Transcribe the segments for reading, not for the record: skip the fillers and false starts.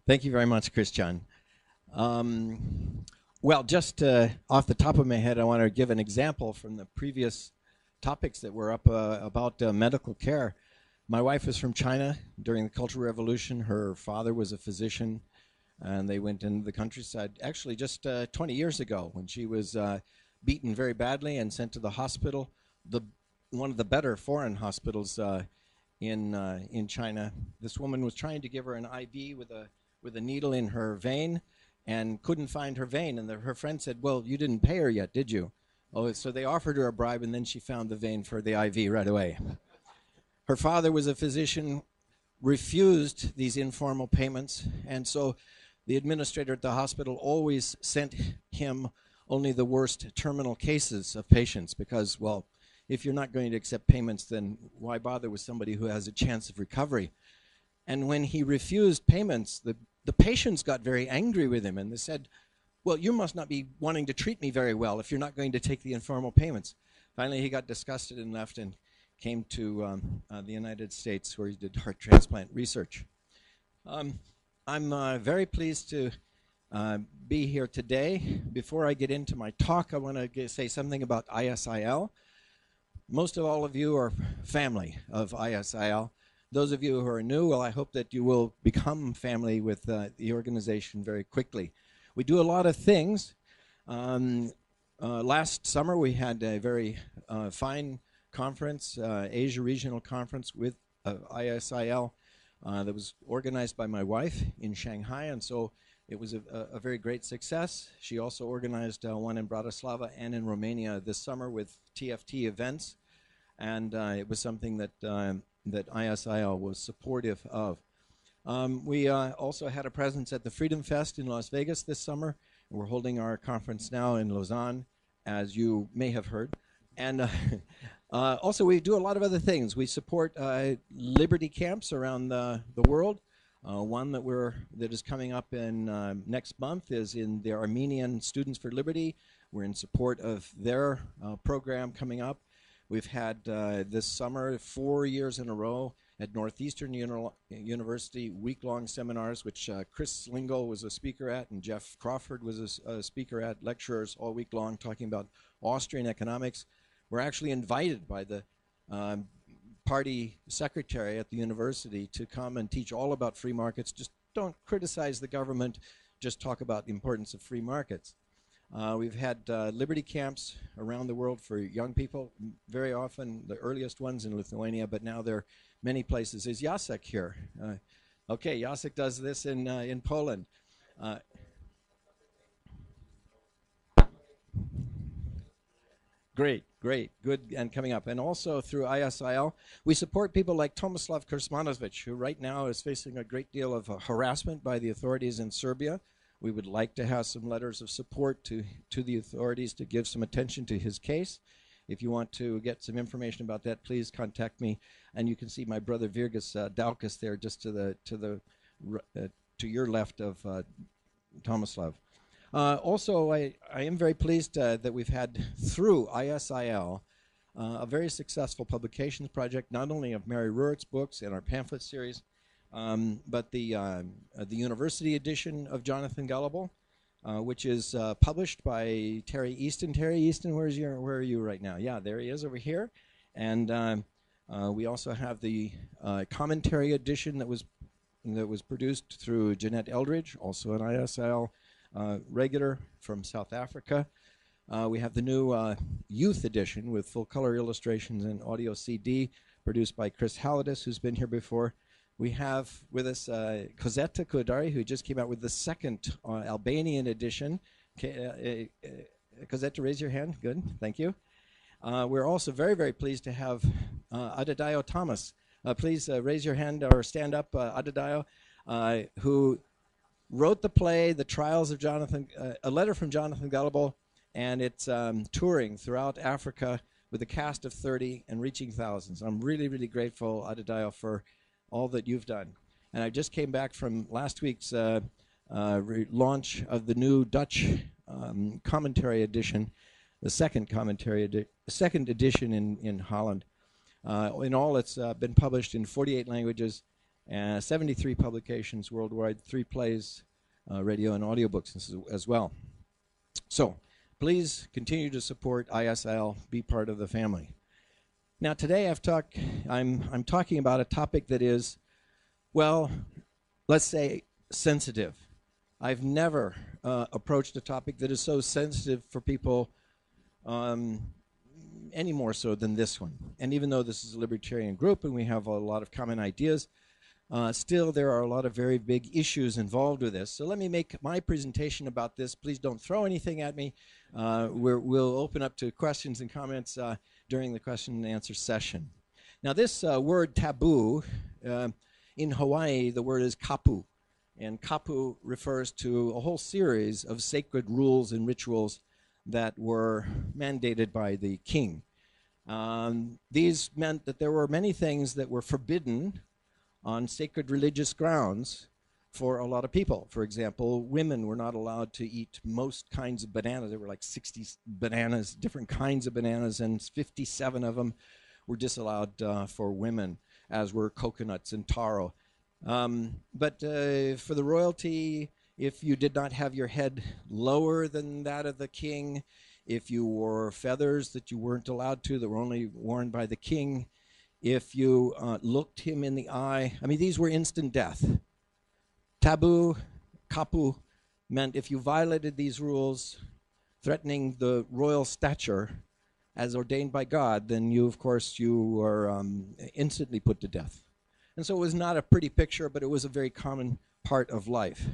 Thank you very much, Christian. Well, just off the top of my head, I want to give an example from the previous topics that were up about medical care. My wife is from China during the Cultural Revolution. Her father was a physician, and they went into the countryside actually just 20 years ago when she was beaten very badly and sent to the hospital, one of the better foreign hospitals in China. This woman was trying to give her an IV with a needle in her vein and couldn't find her vein. And her friend said, well, you didn't pay her yet, did you? Oh, so they offered her a bribe, and then she found the vein for the IV right away. Her father was a physician, refused these informal payments, and so the administrator at the hospital always sent him only the worst terminal cases of patients because, well, if you're not going to accept payments, then why bother with somebody who has a chance of recovery? And when he refused payments, the patients got very angry with him, and they said, well, you must not be wanting to treat me very well if you're not going to take the informal payments. Finally, he got disgusted and left and came to the United States, where he did heart transplant research. I'm very pleased to be here today. Before I get into my talk, I want to say something about ISIL. Most of all of you are family of ISIL. Those of you who are new, well, I hope that you will become family with the organization very quickly. We do a lot of things. Last summer, we had a very fine conference, Asia Regional Conference with ISIL that was organized by my wife in Shanghai, and so it was a very great success. She also organized one in Bratislava and in Romania this summer with TFT events, and it was something that that ISIL was supportive of. We also had a presence at the Freedom Fest in Las Vegas this summer. We're holding our conference now in Lausanne, as you may have heard. And also we do a lot of other things. We support liberty camps around the world. One that is coming up in next month is in the Armenian Students for Liberty. We're in support of their program coming up. We've had this summer 4 years in a row at Northeastern University week-long seminars, which Chris Lingo was a speaker at, and Jeff Crawford was a speaker at, lecturers all week long talking about Austrian economics. We're actually invited by the party secretary at the university to come and teach all about free markets. Just don't criticize the government, just talk about the importance of free markets. We've had liberty camps around the world for young people, very often the earliest ones in Lithuania, but now there are many places. Is Jacek here? Okay, Jacek does this in Poland. Great, good, and coming up. And also through ISIL, we support people like Tomislav Krsmanovic, who right now is facing a great deal of harassment by the authorities in Serbia. We would like to have some letters of support to the authorities to give some attention to his case. If you want to get some information about that, please contact me. And you can see my brother Virgis Daukas there, just to your left of Tomislav. Also, I am very pleased that we've had, through ISIL, a very successful publications project, not only of Mary Ruart's books and our pamphlet series, but the university edition of Jonathan Gullible, which is published by Terry Easton. Terry Easton, where are you right now? Yeah, there he is over here. And we also have the commentary edition that was produced through Jeanette Eldridge, also an ISIL regular from South Africa. We have the new youth edition with full color illustrations and audio CD produced by Chris Hallidis, who's been here before. We have with us Cosetta Kodari, who just came out with the second Albanian edition. Cosetta, raise your hand. Good, thank you. We're also very, very pleased to have Adadayo Thomas. Please raise your hand or stand up, Adadayo, who wrote the play, The Trials of Jonathan, a letter from Jonathan Gullible, and it's touring throughout Africa with a cast of 30 and reaching thousands. I'm really, really grateful, Adadayo, for all that you've done. And I just came back from last week's launch of the new Dutch commentary edition, the second edition in Holland. In all, it's been published in 48 languages, 73 publications worldwide, 3 plays, radio and audiobooks as well. So please continue to support ISIL, be part of the family. Now today I'm talking about a topic that is, well, let's say sensitive. I've never approached a topic that is so sensitive for people any more so than this one. And even though this is a libertarian group and we have a lot of common ideas, still there are a lot of very big issues involved with this. So let me make my presentation about this. Please don't throw anything at me. We'll open up to questions and comments during the question and answer session. Now this word taboo, in Hawaii the word is kapu. And kapu refers to a whole series of sacred rules and rituals that were mandated by the king. These meant that there were many things that were forbidden on sacred religious grounds for a lot of people. For example, women were not allowed to eat most kinds of bananas. There were like 60 bananas, different kinds of bananas, and 57 of them were disallowed for women, as were coconuts and taro. But for the royalty, if you did not have your head lower than that of the king, if you wore feathers that you weren't allowed to, that were only worn by the king, if you looked him in the eye, I mean, these were instant death. Taboo, kapu, meant if you violated these rules, threatening the royal stature as ordained by God, then you, of course, you were instantly put to death. And so it was not a pretty picture, but it was a very common part of life.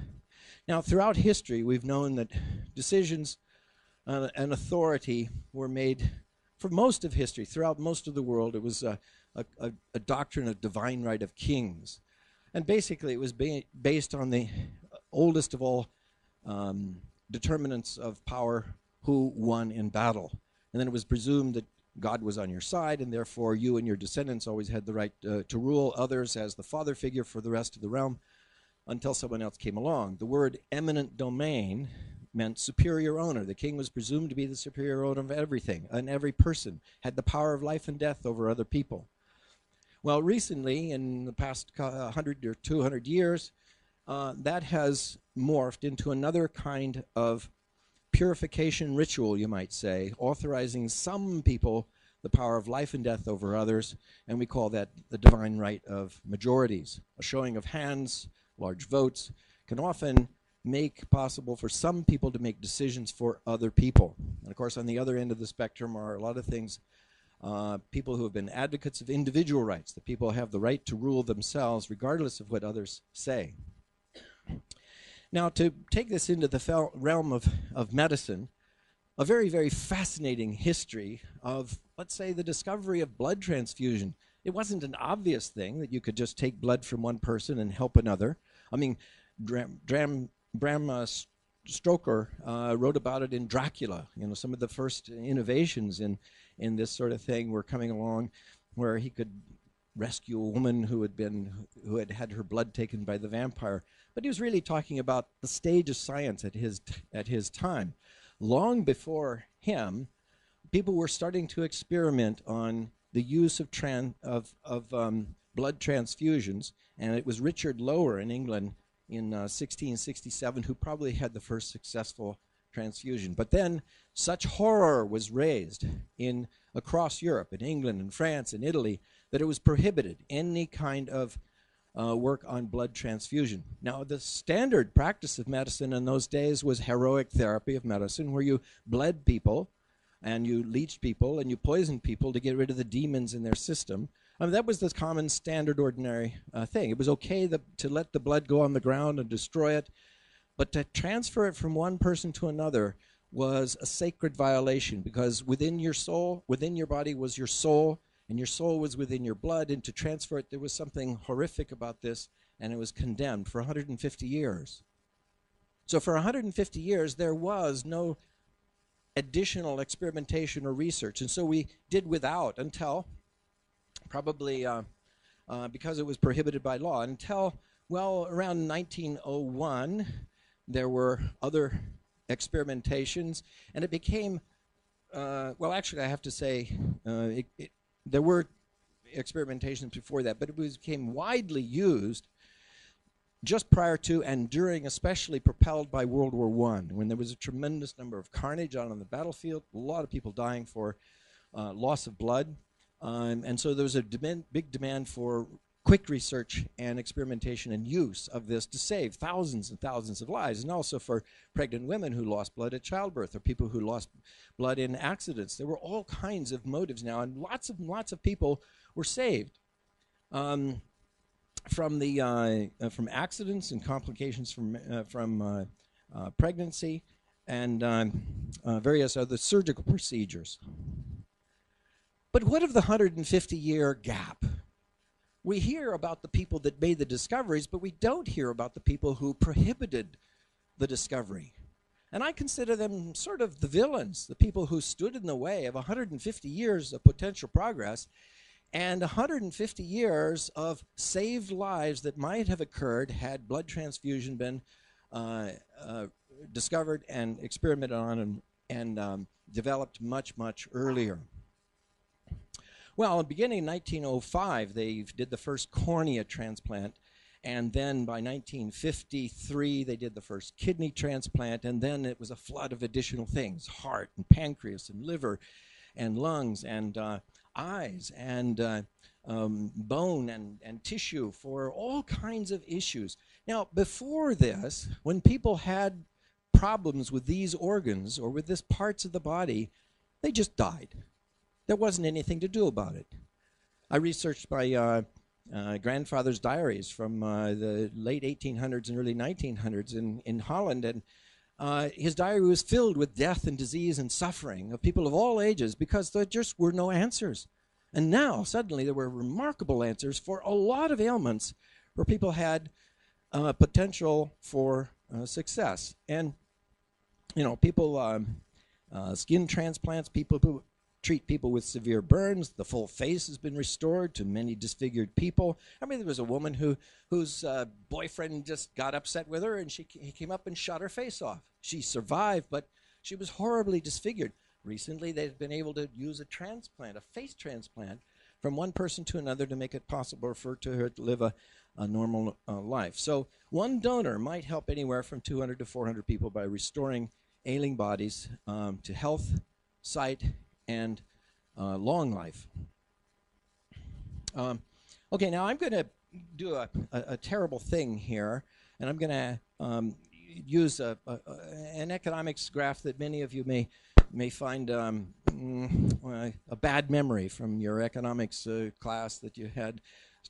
Now, throughout history, we've known that decisions and authority were made for most of history. Throughout most of the world, it was a doctrine of divine right of kings. And basically, it was based on the oldest of all determinants of power, who won in battle. And then it was presumed that God was on your side, and therefore you and your descendants always had the right to rule others as the father figure for the rest of the realm until someone else came along. The word eminent domain meant superior owner. The king was presumed to be the superior owner of everything, and every person had the power of life and death over other people. Well, recently, in the past 100 or 200 years, that has morphed into another kind of purification ritual, you might say, authorizing some people the power of life and death over others, and we call that the divine right of majorities. A showing of hands, large votes, can often make possible for some people to make decisions for other people. And of course, on the other end of the spectrum are a lot of things, people who have been advocates of individual rights, that people have the right to rule themselves regardless of what others say. Now, to take this into the realm of medicine, a very, very fascinating history of, let's say, the discovery of blood transfusion. It wasn't an obvious thing that you could just take blood from one person and help another. I mean, Bram Stoker wrote about it in Dracula. You know, some of the first innovations in this sort of thing were coming along, where he could rescue a woman who had had her blood taken by the vampire. But he was really talking about the stage of science at his time. Long before him, people were starting to experiment on the use of blood transfusions, and it was Richard Lower in England in 1667 who probably had the first successful transfusion. But then such horror was raised across Europe, in England and France and Italy, that it was prohibited, any kind of work on blood transfusion. Now, the standard practice of medicine in those days was heroic therapy of medicine, where you bled people and you leached people and you poisoned people to get rid of the demons in their system. I mean, that was the common standard ordinary thing. It was okay to let the blood go on the ground and destroy it, but to transfer it from one person to another was a sacred violation, because within your soul, within your body was your soul, and your soul was within your blood, and to transfer it, there was something horrific about this, and it was condemned for 150 years. So for 150 years, there was no additional experimentation or research, and so we did without until probably because it was prohibited by law, until, well, around 1901, there were other experimentations, and it became, well, actually, I have to say, there were experimentations before that, but it became widely used just prior to and during, especially propelled by World War I, when there was a tremendous number of carnage out on the battlefield, a lot of people dying for loss of blood. And so there was a big demand for quick research and experimentation and use of this to save thousands and thousands of lives, and also for pregnant women who lost blood at childbirth or people who lost blood in accidents. There were all kinds of motives now, and lots of people were saved from accidents and complications from pregnancy and various other surgical procedures. But what of the 150-year gap? We hear about the people that made the discoveries, but we don't hear about the people who prohibited the discovery. And I consider them sort of the villains, the people who stood in the way of 150 years of potential progress and 150 years of saved lives that might have occurred had blood transfusion been discovered and experimented on and developed much, much earlier. Well, beginning in 1905, they did the first cornea transplant, and then by 1953, they did the first kidney transplant, and then it was a flood of additional things, heart and pancreas and liver and lungs and eyes and bone and tissue for all kinds of issues. Now, before this, when people had problems with these organs or with these parts of the body, they just died. There wasn't anything to do about it. I researched my grandfather's diaries from the late 1800s and early 1900s in Holland, and his diary was filled with death and disease and suffering of people of all ages because there just were no answers. And now, suddenly, there were remarkable answers for a lot of ailments where people had potential for success. And, you know, people, skin transplants, people who treat people with severe burns. The full face has been restored to many disfigured people. I mean, there was a woman whose boyfriend just got upset with her, and he came up and shot her face off. She survived, but she was horribly disfigured. Recently, they've been able to use a transplant, a face transplant, from one person to another to make it possible for her to live a normal life. So one donor might help anywhere from 200 to 400 people by restoring ailing bodies to health, sight, and long life. Okay, now I'm going to do a terrible thing here, and I'm going to use an economics graph that many of you may find a bad memory from your economics class that you had,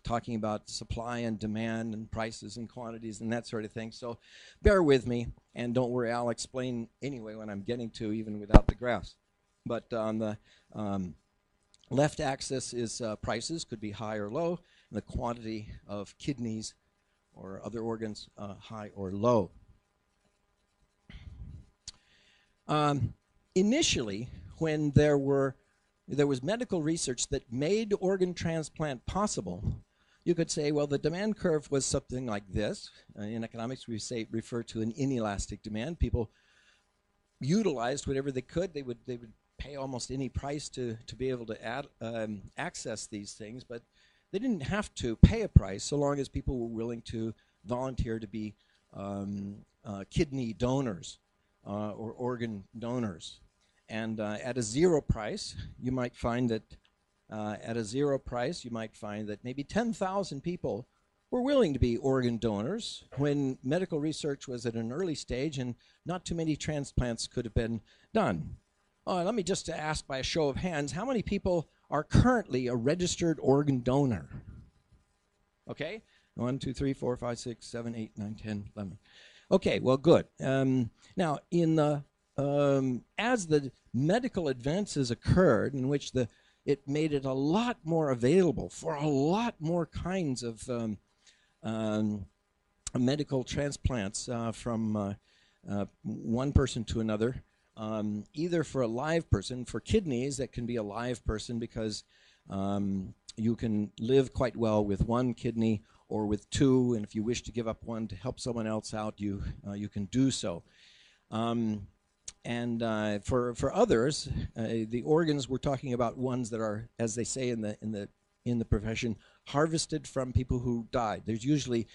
talking about supply and demand and prices and quantities and that sort of thing. So bear with me, and don't worry, I'll explain anyway when I'm getting to, even without the graphs. But on the left axis is prices, could be high or low, and the quantity of kidneys or other organs, high or low. Initially, when there was medical research that made organ transplant possible, you could say, well, the demand curve was something like this. In economics, we refer to an inelastic demand. People utilized whatever they could. They would pay almost any price to be able to access these things, but they didn't have to pay a price so long as people were willing to volunteer to be kidney donors or organ donors. And at a zero price, you might find that maybe 10,000 people were willing to be organ donors when medical research was at an early stage and not too many transplants could have been done. Let me just ask by a show of hands, how many people are currently a registered organ donor? Okay, 1, 2, 3, 4, 5, 6, 7, 8, 9, 10, 11. Okay, well, good. Now, in the as the medical advances occurred, in which it made it a lot more available for a lot more kinds of medical transplants from one person to another. Either for a live person, for kidneys, that can be a live person because you can live quite well with one kidney or with two, and if you wish to give up one to help someone else out, you can do so. And for others, the organs, we're talking about ones that are, as they say in the in the profession harvested from people who died. There's usually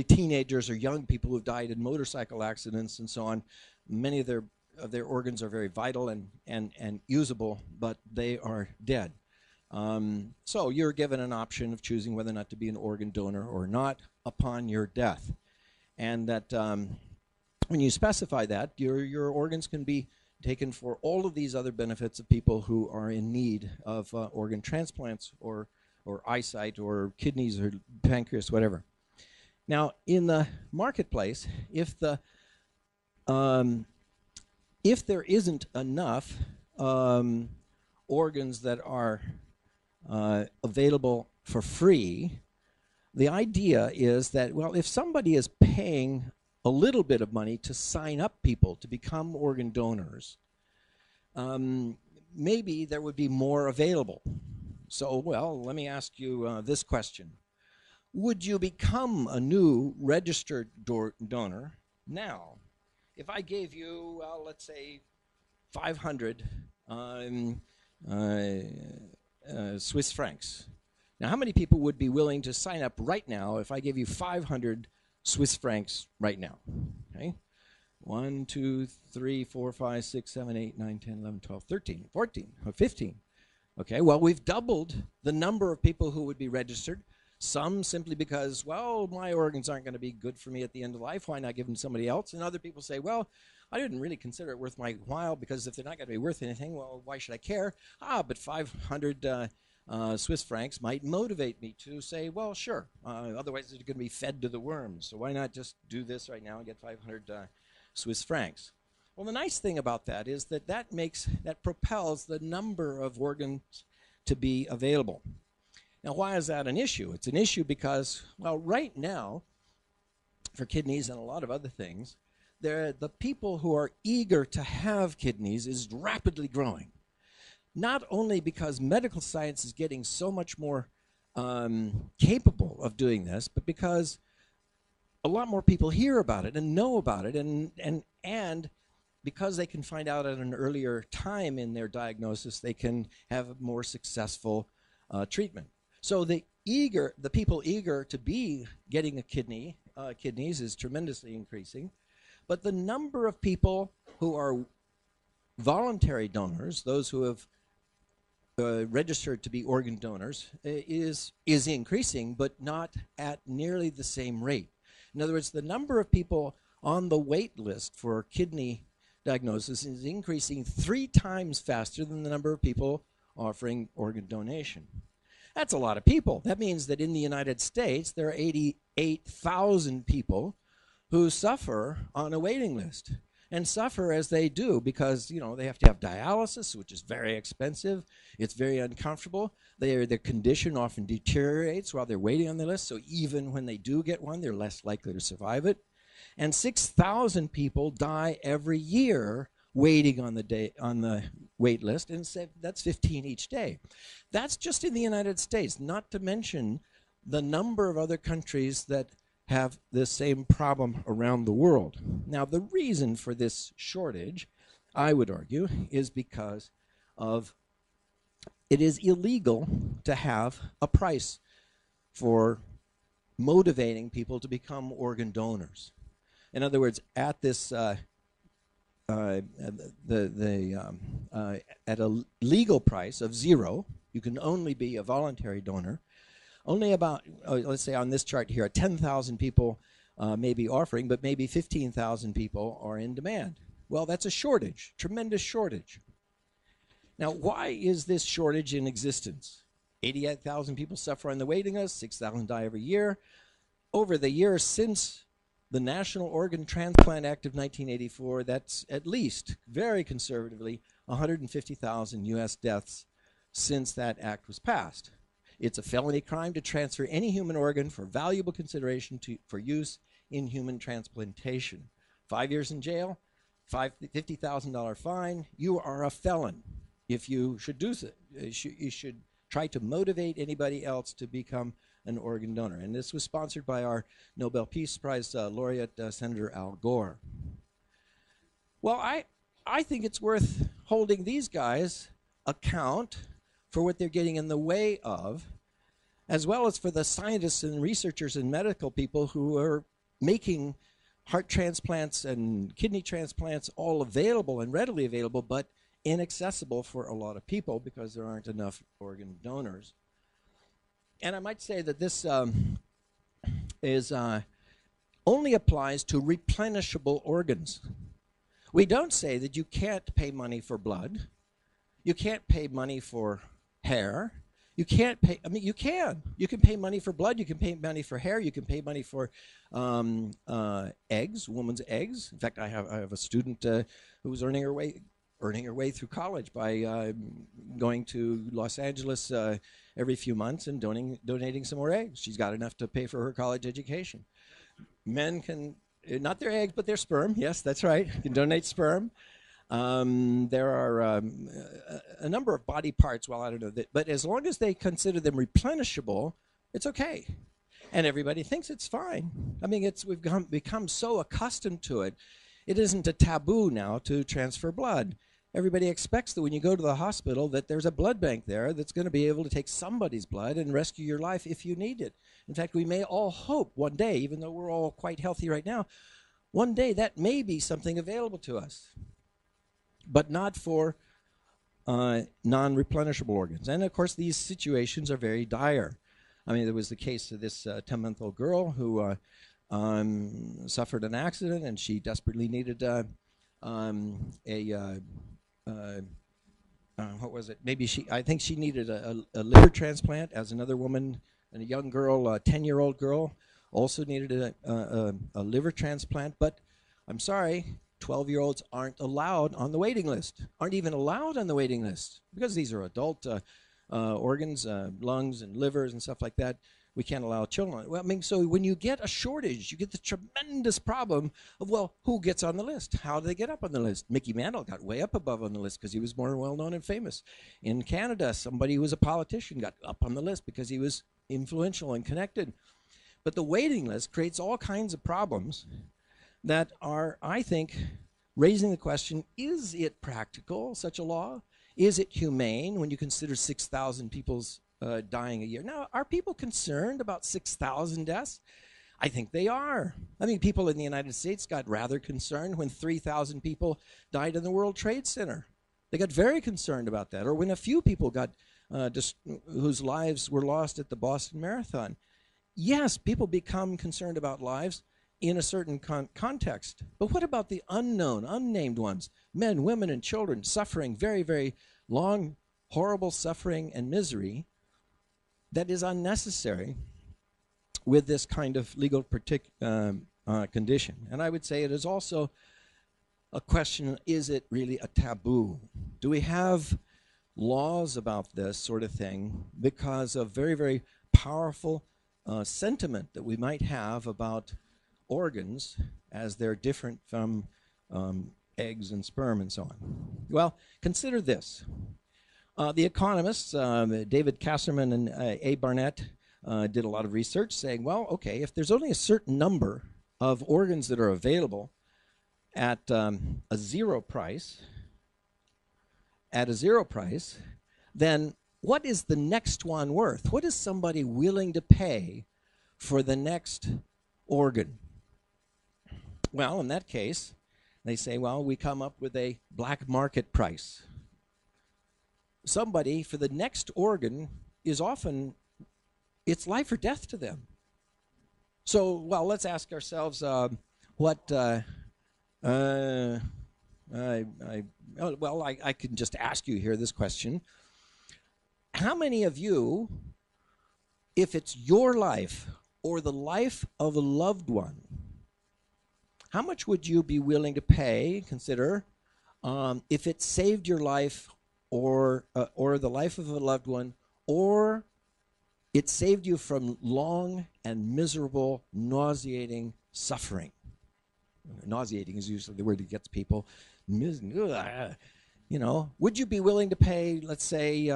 teenagers or young people who've died in motorcycle accidents and so on. Many of their organs are very vital and usable, but they are dead. So you're given an option of choosing whether or not to be an organ donor or not upon your death. And that when you specify that, your organs can be taken for all of these other benefits of people who are in need of organ transplants or eyesight or kidneys or pancreas, whatever. Now, in the marketplace, if there isn't enough organs that are available for free, the idea is that, well, if somebody is paying a little bit of money to sign up people to become organ donors, maybe there would be more available. So, well, let me ask you this question. Would you become a new registered donor now if I gave you, well, let's say 500 Swiss francs? Now, how many people would be willing to sign up right now if I gave you 500 Swiss francs right now? Okay. 1, 2, 3, 4, 5, 6, 7, 8, 9, 10, 11, 12, 13, 14, or 15. Okay, well, we've doubled the number of people who would be registered. Some simply because, well, my organs aren't going to be good for me at the end of life. Why not give them to somebody else? And other people say, well, I didn't really consider it worth my while because if they're not going to be worth anything, well, why should I care? But 500 Swiss francs might motivate me to say, well, sure. Otherwise, they're going to be fed to the worms. So why not just do this right now and get 500 Swiss francs? Well, the nice thing about that is that propels the number of organs to be available. Now, why is that an issue? It's an issue because, well, right now, for kidneys and a lot of other things, the people who are eager to have kidneys is rapidly growing. Not only because medical science is getting so much more capable of doing this, but because a lot more people hear about it and know about it, and because they can find out at an earlier time in their diagnosis, they can have a more successful treatment. So the people eager to be getting a kidneys is tremendously increasing, but the number of people who are voluntary donors, those who have registered to be organ donors, is increasing, but not at nearly the same rate. In other words, the number of people on the wait list for kidney diagnosis is increasing 3 times faster than the number of people offering organ donation. That's a lot of people. That means that in the United States, there are 88,000 people who suffer on a waiting list, and suffer as they do because, you know, they have to have dialysis, which is very expensive. It's very uncomfortable. Their condition often deteriorates while they're waiting on the list, so even when they do get one, they're less likely to survive it. And 6,000 people die every year waiting on the wait list, and that's 15 each day. That's just in the United States, not to mention the number of other countries that have the same problem around the world. Now, the reason for this shortage, I would argue, is because of it is illegal to have a price for motivating people to become organ donors. In other words, at this at a legal price of 0, you can only be a voluntary donor. Only about, let's say on this chart here, 10,000 people may be offering, but maybe 15,000 people are in demand. Well, that's a shortage, tremendous shortage. Now, why is this shortage in existence? 88,000 people suffer on the waiting list, 6,000 die every year. Over the years since the National Organ Transplant Act of 1984, that's at least, very conservatively, 150,000 U.S. deaths since that act was passed. It's a felony crime to transfer any human organ for valuable consideration for use in human transplantation. 5 years in jail, $50,000 fine. You are a felon if you should do so. You should try to motivate anybody else to become an organ donor. And this was sponsored by our Nobel Peace Prize laureate, Senator Al Gore. Well, I think it's worth holding these guys account for what they're getting in the way of, as well as for the scientists and researchers and medical people who are making heart transplants and kidney transplants all available and readily available, but inaccessible for a lot of people because there aren't enough organ donors. And I might say that this only applies to replenishable organs. We don't say that you can't pay money for blood. You can't pay money for hair. You can't pay, I mean, you can. You can pay money for blood. You can pay money for hair. You can pay money for eggs, woman's eggs. In fact, I have a student who was earning her way through college by going to Los Angeles every few months and donating some more eggs. She's got enough to pay for her college education. Men can, not their eggs, but their sperm. Yes, that's right. You can donate sperm. There are a number of body parts, well, I don't know, but as long as they consider them replenishable, it's okay. And everybody thinks it's fine. I mean, we've become so accustomed to it. It isn't a taboo now to transfer blood. Everybody expects that when you go to the hospital that there's a blood bank there that's going to be able to take somebody's blood and rescue your life if you need it. In fact, we may all hope one day, even though we're all quite healthy right now, one day that may be something available to us, but not for non-replenishable organs. And of course, these situations are very dire. I mean, there was the case of this 10-month-old girl who suffered an accident, and she desperately needed what was it? Maybe I think she needed a liver transplant, as another woman, and a young girl, a 10-year-old girl, also needed a liver transplant. But I'm sorry, 12-year-olds aren't allowed on the waiting list, aren't even allowed on the waiting list, because these are adult organs, lungs and livers and stuff like that. We can't allow children. Well, I mean, so when you get a shortage, you get the tremendous problem of, well, who gets on the list? How do they get up on the list? Mickey Mantle got way up above on the list because he was more well-known and famous. In Canada, somebody who was a politician got up on the list because he was influential and connected. But the waiting list creates all kinds of problems that are, I think, raising the question, is it practical, such a law? Is it humane when you consider 6,000 people's dying a year? Now, are people concerned about 6,000 deaths? I think they are. I mean, people in the United States got rather concerned when 3,000 people died in the World Trade Center. They got very concerned about that. Or when a few people got whose lives were lost at the Boston Marathon. Yes, people become concerned about lives in a certain context. But what about the unknown, unnamed ones? Men, women, and children suffering very, very long, horrible suffering and misery that is unnecessary with this kind of legal condition. And I would say it is also a question, is it really a taboo? Do we have laws about this sort of thing because of very, very powerful sentiment that we might have about organs as they're different from eggs and sperm and so on? Well, consider this. The economists, David Kasserman and A. Barnett, did a lot of research saying, well, okay, if there's only a certain number of organs that are available at a zero price, then what is the next one worth? What is somebody willing to pay for the next organ? Well, in that case, they say, well, we come up with a black market price. Somebody, for the next organ, is often, it's life or death to them. So, well, let's ask ourselves I can just ask you here this question. How many of you, if it's your life or the life of a loved one, how much would you be willing to pay, consider, if it saved your life or the life of a loved one, or it saved you from long and miserable, nauseating suffering? Nauseating is usually the word that gets people. You know, would you be willing to pay, let's say,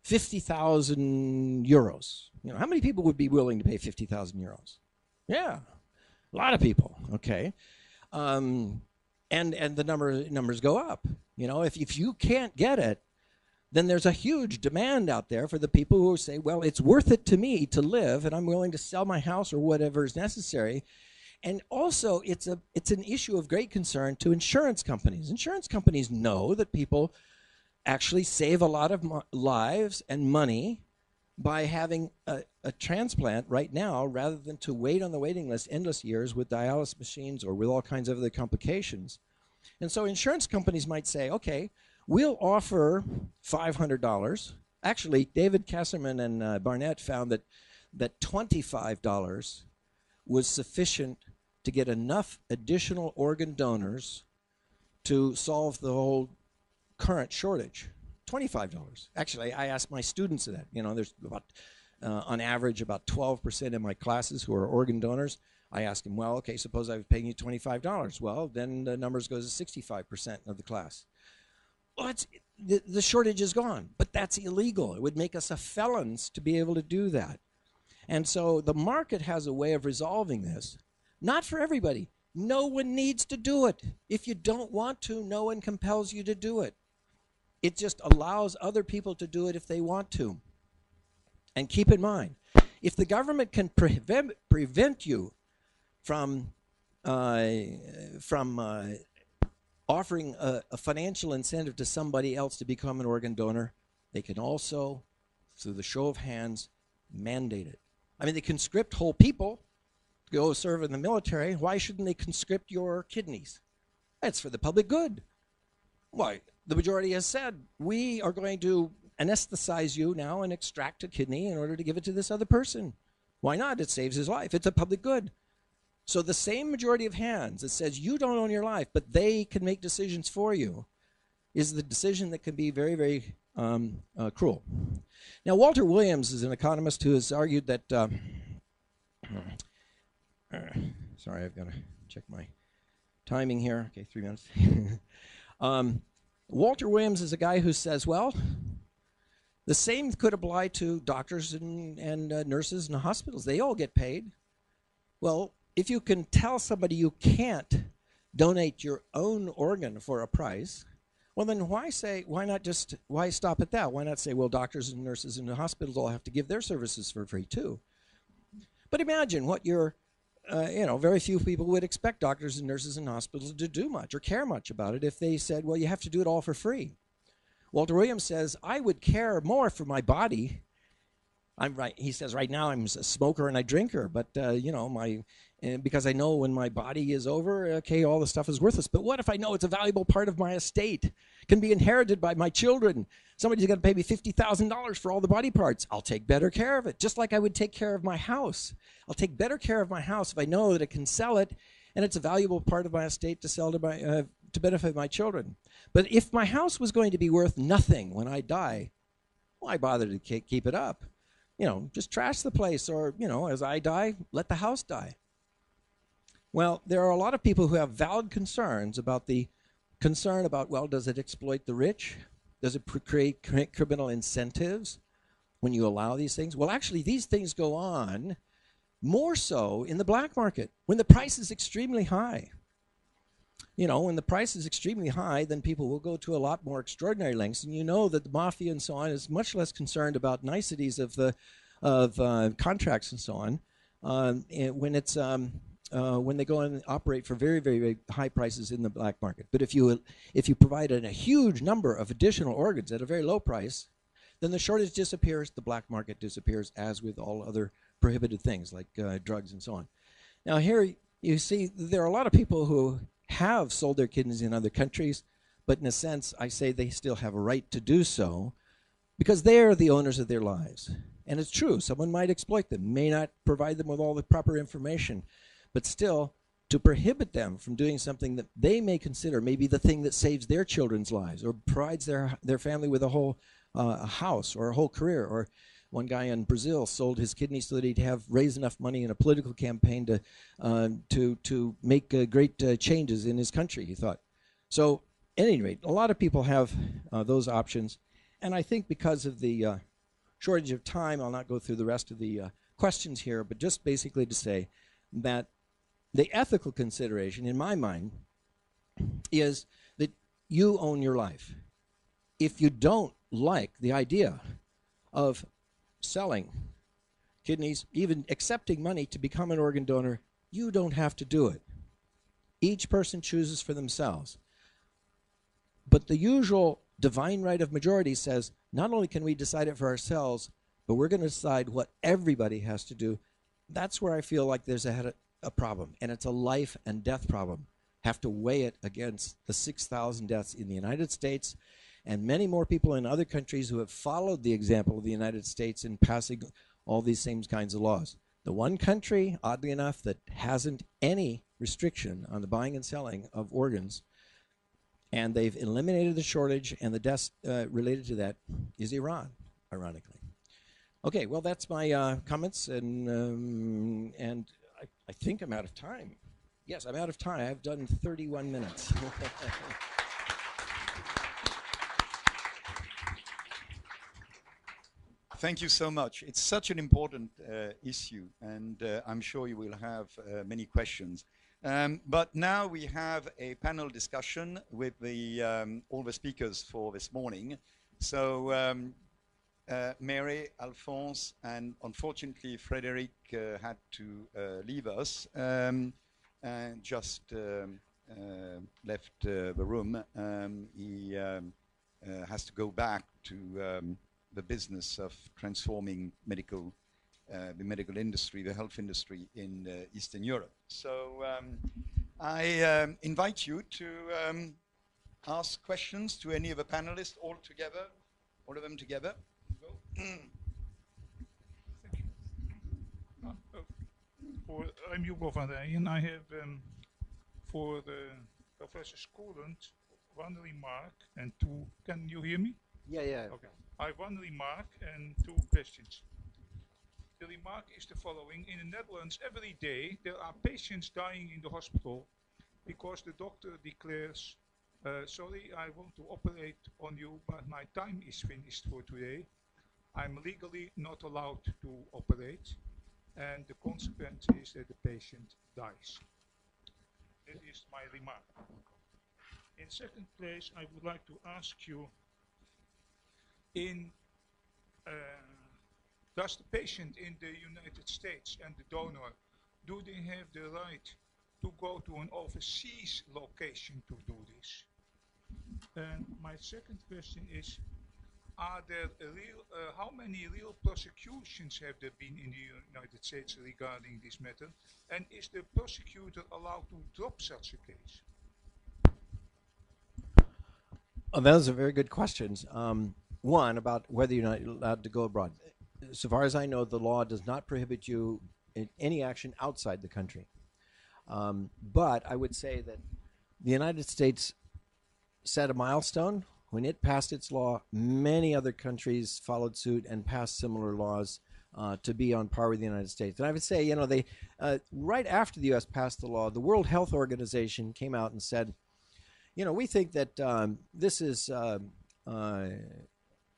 50,000 euros? You know, how many people would be willing to pay 50,000 euros? Yeah, a lot of people. Okay, and the numbers go up. You know, if you can't get it, then there's a huge demand out there for the people who say, well, it's worth it to me to live, and I'm willing to sell my house or whatever is necessary. And also, it's an issue of great concern to insurance companies. Insurance companies know that people actually save a lot of lives and money by having a transplant right now, rather than to wait on the waiting list endless years with dialysis machines or with all kinds of other complications. And so insurance companies might say, okay, we'll offer $500. Actually, David Kasserman and Barnett found that $25 was sufficient to get enough additional organ donors to solve the whole current shortage. $25. Actually, I asked my students that. You know, there's about, on average, about 12% in my classes who are organ donors. I asked them, well, okay, suppose I was paying you $25. Well, then the numbers goes to 65% of the class. Well, the shortage is gone, but that's illegal. It would make us a felons to be able to do that. And so the market has a way of resolving this. Not for everybody. No one needs to do it. If you don't want to, no one compels you to do it. It just allows other people to do it if they want to. And keep in mind, if the government can prevent you from offering a financial incentive to somebody else to become an organ donor, they can also, through the show of hands, mandate it. I mean, they conscript whole people to go serve in the military. Why shouldn't they conscript your kidneys? That's for the public good. Why? The majority has said, we are going to anesthetize you now and extract a kidney in order to give it to this other person. Why not? It saves his life. It's a public good. So the same majority of hands that says you don't own your life, but they can make decisions for you, is the decision that can be very, very cruel. Now, Walter Williams is an economist who has argued that, sorry, I've got to check my timing here. Okay, 3 minutes. Walter Williams is a guy who says, well, the same could apply to doctors and nurses in the hospitals. They all get paid. Well, if you can tell somebody you can't donate your own organ for a price, well, then why stop at that? Why not say, well, doctors and nurses in the hospitals all have to give their services for free too? But imagine what very few people would expect doctors and nurses in hospitals to do much or care much about it if they said, well, you have to do it all for free. Walter Williams says, I would care more for my body. He says, right now I'm a smoker and a drinker, but because I know when my body is over, okay, all the stuff is worthless. But what if I know it's a valuable part of my estate, can be inherited by my children? Somebody's going to pay me $50,000 for all the body parts. I'll take better care of it, just like I would take care of my house. I'll take better care of my house if I know that I can sell it, and it's a valuable part of my estate to sell to benefit my children. But if my house was going to be worth nothing when I die, why bother to keep it up? Just trash the place, or, as I die, let the house die. Well, there are a lot of people who have valid concerns about well, does it exploit the rich? Does it create criminal incentives when you allow these things? Well, actually, these things go on more so in the black market when the price is extremely high. When the price is extremely high, then people will go to a lot more extraordinary lengths, and that the mafia and so on is much less concerned about niceties of contracts and so on, when they go and operate for very, very, very high prices in the black market. But if you provide a huge number of additional organs at a very low price, then the shortage disappears, the black market disappears, as with all other prohibited things like drugs and so on. Now here you see there are a lot of people who have sold their kidneys in other countries, but in a sense I say they still have a right to do so because they are the owners of their lives. And it's true, someone might exploit them, may not provide them with all the proper information, but still, to prohibit them from doing something that they may consider maybe the thing that saves their children's lives or provides their family with a whole house or a whole career. Or one guy in Brazil sold his kidneys so that he'd raise enough money in a political campaign to make great changes in his country, he thought. So, at any rate, a lot of people have those options. And I think because of the shortage of time, I'll not go through the rest of the questions here, but just basically to say that the ethical consideration, in my mind, is that you own your life. if you don't like the idea of selling kidneys, even accepting money to become an organ donor, you don't have to do it. Each person chooses for themselves. But the usual divine right of majority says, not only can we decide it for ourselves, but we're going to decide what everybody has to do. That's where I feel like there's a problem, and it's a life and death problem. Have to weigh it against the 6,000 deaths in the United States and many more people in other countries who have followed the example of the United States in passing all these same kinds of laws. The one country, oddly enough, that hasn't any restriction on the buying and selling of organs, and they've eliminated the shortage and the deaths related to that, is Iran, ironically. Okay, well, that's my comments, and I think I'm out of time. Yes, I'm out of time. I've done 31 minutes. Thank you so much. It's such an important issue, and I'm sure you will have many questions. But now we have a panel discussion with all the speakers for this morning. So Mary, Alphonse, and unfortunately Frederic had to leave us and just left the room. He has to go back to the business of transforming the medical industry, the health industry in Eastern Europe. So I invite you to ask questions to any of the panelists all together, all of them together. Thank you. I'm Hugo van Rijen. I have for Professor Schoolland one remark and two. Can you hear me? Yeah. Okay. I have one remark and two questions. The remark is the following. In the Netherlands, every day there are patients dying in the hospital because the doctor declares, sorry, I want to operate on you, but my time is finished for today. I'm legally not allowed to operate, and the consequence is that the patient dies. That is my remark. In second place, I would like to ask you, does the patient in the United States and the donor, do they have the right to go to an overseas location to do this? And my second question is, are there how many real prosecutions have there been in the United States regarding this matter? And is the prosecutor allowed to drop such a case? Oh, those are very good questions. One, about whether you're not allowed to go abroad. So far as I know, the law does not prohibit you in any action outside the country. But I would say that the United States set a milestone. When it passed its law, many other countries followed suit and passed similar laws to be on par with the United States. And I would say, you know, they right after the U.S. passed the law, the World Health Organization came out and said, you know, we think that this is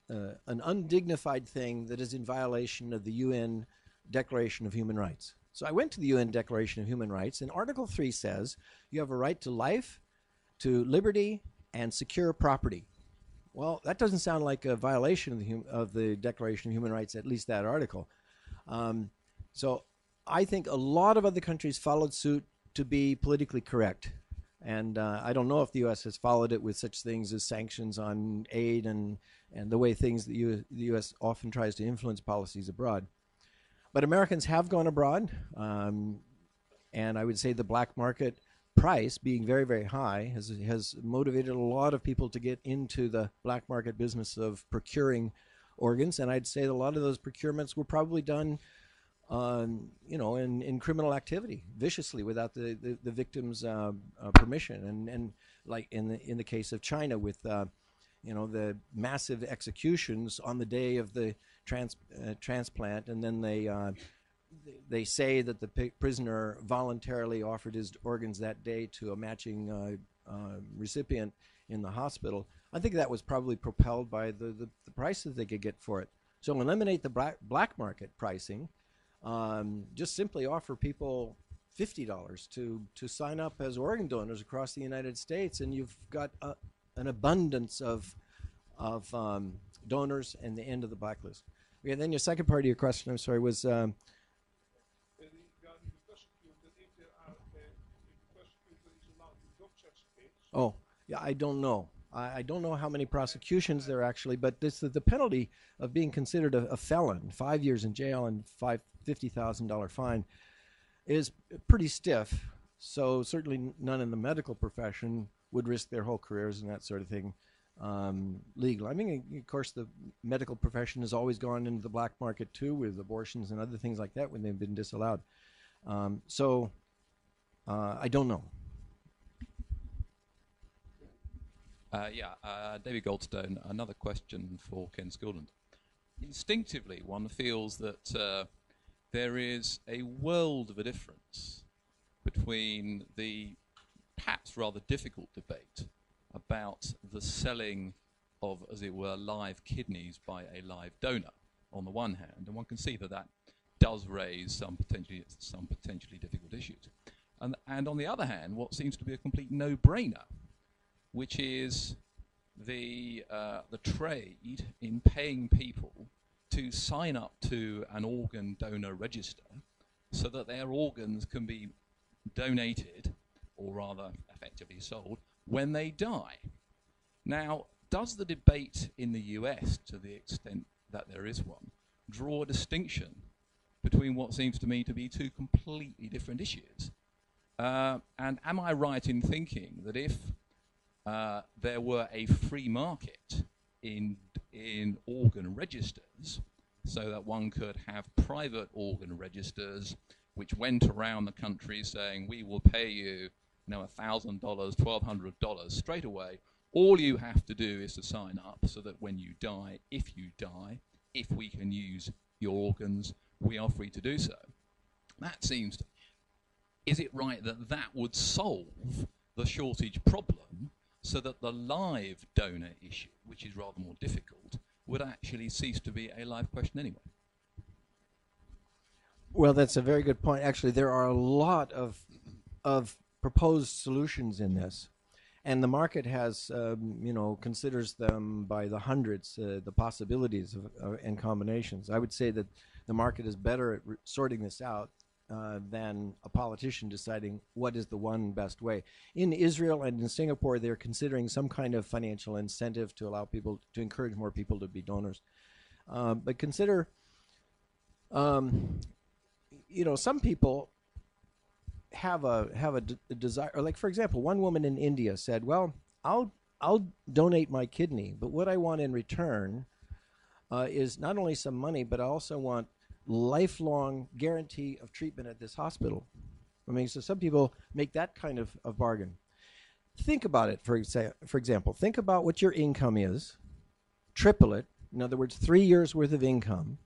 an undignified thing that is in violation of the UN Declaration of Human Rights. So I went to the UN Declaration of Human Rights, and Article 3 says you have a right to life, to liberty, and secure property. Well, that doesn't sound like a violation of the Declaration of Human Rights, at least that article. So I think a lot of other countries followed suit to be politically correct. And I don't know if the U.S. has followed it with such things as sanctions on aid and the way the U.S. often tries to influence policies abroad. But Americans have gone abroad, and I would say the black market price being very, very high has motivated a lot of people to get into the black market business of procuring organs. And I'd say a lot of those procurements were probably done you know, in criminal activity, viciously, without the victim's permission. And like in the case of China, with you know, the massive executions on the day of the transplant, and then they say that the prisoner voluntarily offered his organs that day to a matching recipient in the hospital. I think that was probably propelled by the prices they could get for it. So eliminate the black market pricing. Just simply offer people $50 to sign up as organ donors across the United States, and you've got an abundance of of donors and the end of the blacklist. Okay, then your second part of your question, I'm sorry, was Regarding the prosecutor, if the prosecutor is allowed to drop such a case. oh, yeah, I don't know. I don't know how many prosecutions there are actually, but the penalty of being considered a felon, 5 years in jail and $50,000 fine, is pretty stiff. So certainly none in the medical profession would risk their whole careers and that sort of thing legal. I mean, of course, the medical profession has always gone into the black market too, with abortions and other things like that when they've been disallowed. So I don't know. David Goldstone, another question for Ken Schoolland. Instinctively, one feels that there is a world of a difference between the perhaps rather difficult debate about the selling of, as it were, live kidneys by a live donor on the one hand, and one can see that that does raise some potentially difficult issues. And on the other hand, what seems to be a complete no-brainer, which is the trade in paying people to sign up to an organ donor register so that their organs can be donated, or rather effectively sold, when they die. Now, does the debate in the US, to the extent that there is one, draw a distinction between what seems to me to be two completely different issues? And am I right in thinking that if there were a free market in organ registers, so that one could have private organ registers which went around the country saying, we will pay you, $1,000, $1,200 straight away. All you have to do is to sign up so that when you die, if we can use your organs, we are free to do so. That seems to, is it right that that would solve the shortage problem so that the live donor issue, which is rather more difficult, would actually cease to be a live question anyway? Well, that's a very good point. Actually, there are a lot of proposed solutions in this, and the market has, considers them by the hundreds, the possibilities and combinations. I would say that the market is better at sorting this out than a politician deciding what is the one best way. In Israel and in Singapore, they're considering some kind of financial incentive to allow people, to encourage more people to be donors. But consider, some people have a desire, or like, for example, one woman in India said, well, I'll donate my kidney, but what I want in return is not only some money, but I also want lifelong guarantee of treatment at this hospital. I mean, so some people make that kind of bargain. Think about it, for example. Think about what your income is, triple it, in other words, 3 years worth of income.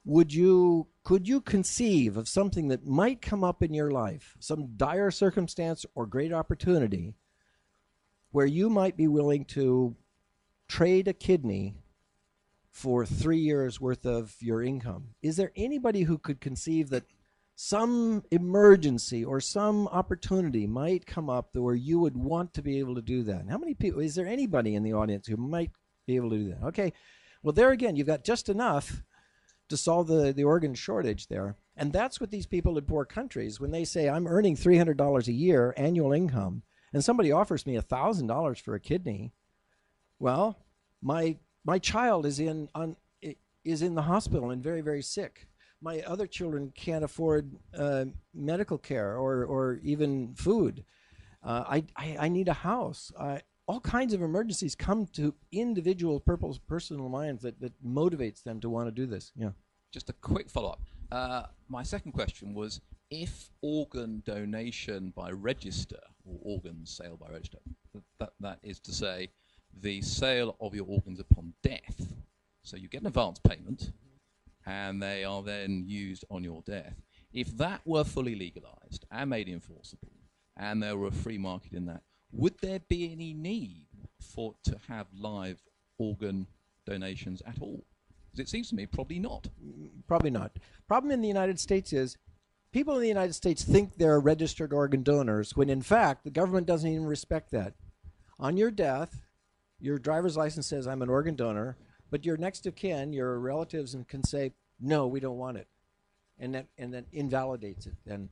Could you conceive of something that might come up in your life, some dire circumstance or great opportunity, where you might be willing to trade a kidney for 3 years worth of your income? Is there anybody who could conceive that some emergency or some opportunity might come up where you would want to be able to do that? And how many people, is there anybody in the audience who might be able to do that? Okay, well, there again, you've got just enough to solve the organ shortage there. And that's what these people in poor countries, when they say, I'm earning $300 a year annual income, and somebody offers me $1,000 for a kidney, well, my child is in the hospital and very, very sick. My other children can't afford medical care or even food. I need a house. All kinds of emergencies come to individual personal minds that motivates them to want to do this. Yeah. Just a quick follow-up. My second question was, if organ donation by register, or organ sale by register, that is to say, the sale of your organs upon death, so you get an advance payment, and they are then used on your death. If that were fully legalized and made enforceable, and there were a free market in that, would there be any need to have live organ donations at all? Because it seems to me probably not. Probably not. Problem in the United States is people in the United States think they're registered organ donors when in fact the government doesn't even respect that. On your death, your driver's license says I'm an organ donor, but your next of kin, your relatives, and can say, no, we don't want it. And that invalidates it. And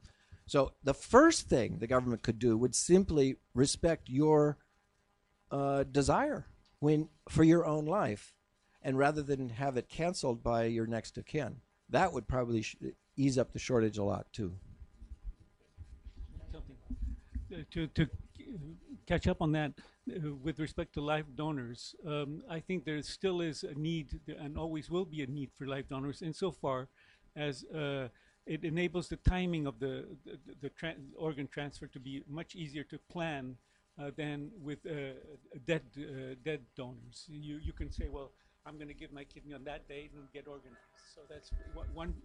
so the first thing the government could do would simply respect your desire for your own life, and rather than have it canceled by your next of kin. That would probably ease up the shortage a lot too. To catch up on that, with respect to live donors, I think there still is a need, and always will be a need for live donors, insofar as it enables the timing of the organ transfer to be much easier to plan than with dead donors. You can say, well, I'm going to give my kidney on that date and get organized. So that's